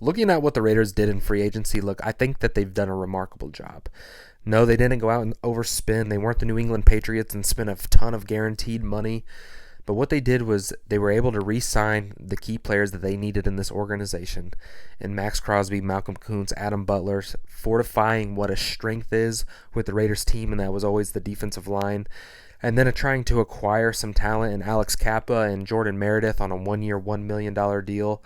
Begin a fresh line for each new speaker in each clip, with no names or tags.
looking at what the Raiders did in free agency, look, I think that they've done a remarkable job. No, they didn't go out and overspend. They weren't the New England Patriots and spent a ton of guaranteed money. But what they did was they were able to re-sign the key players that they needed in this organization. And Max Crosby, Malcolm Koonce, Adam Butler, fortifying what a strength is with the Raiders team, and that was always the defensive line. And then trying to acquire some talent in Alex Kappa and Jordan Meredith on a one-year, $1 million deal.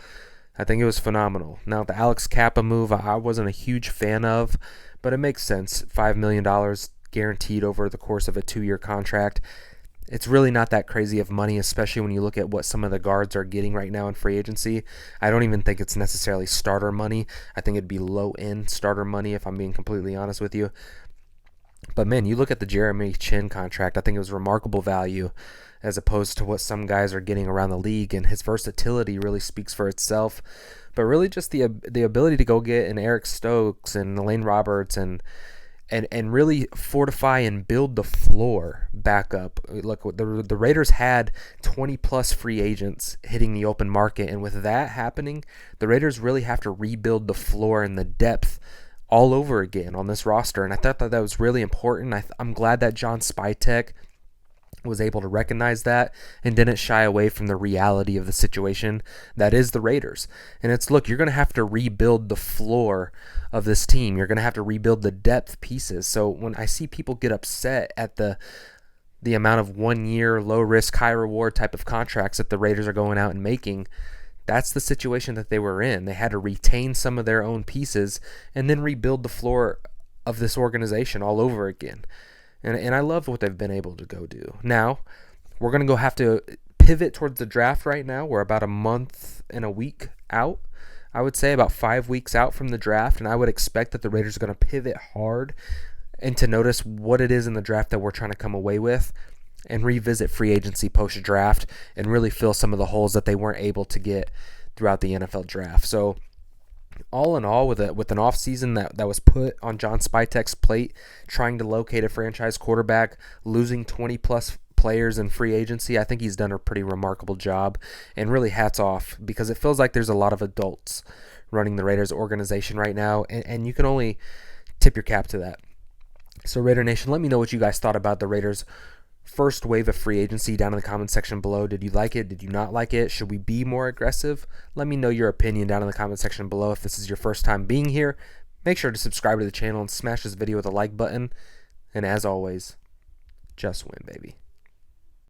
I think it was phenomenal. Now, the Alex Kappa move, I wasn't a huge fan of, but it makes sense. $5 million guaranteed over the course of a 2-year contract. It's really not that crazy of money, especially when you look at what some of the guards are getting right now in free agency. I don't even think it's necessarily starter money. I think it'd be low-end starter money, if I'm being completely honest with you. But, man, you look at the Jeremy Chin contract, I think it was remarkable value as opposed to what some guys are getting around the league, and his versatility really speaks for itself. But really just the ability to go get an Eric Stokes and Elaine Roberts and really fortify and build the floor back up. Look, the Raiders had 20-plus free agents hitting the open market, and with that happening, the Raiders really have to rebuild the floor and the depth all over again on this roster, and I thought that was really important. I'm glad that John Spytek was able to recognize that and didn't shy away from the reality of the situation that is the Raiders. And it's, look, you're going to have to rebuild the floor of this team. You're going to have to rebuild the depth pieces. So when I see people get upset at the amount of 1-year, low-risk, high-reward type of contracts that the Raiders are going out and making, that's the situation that they were in. They had to retain some of their own pieces and then rebuild the floor of this organization all over again. And I love what they've been able to go do. Now, we're going to have to pivot towards the draft right now. We're about a month and a week out. I would say about 5 weeks out from the draft, and I would expect that the Raiders are going to pivot hard and to notice what it is in the draft that we're trying to come away with and revisit free agency post-draft and really fill some of the holes that they weren't able to get throughout the NFL draft. So all in all, with an offseason that was put on John Spytek's plate, trying to locate a franchise quarterback, losing 20-plus players in free agency, I think he's done a pretty remarkable job, and really hats off, because it feels like there's a lot of adults running the Raiders organization right now, and you can only tip your cap to that. So Raider Nation, let me know what you guys thought about the Raiders' first wave of free agency down in the comment section below. Did you like it? Did you not like it? Should we be more aggressive? Let me know your opinion down in the comment section below. If this is your first time being here, make sure to subscribe to the channel and smash this video with a like button. And as always, just win, baby.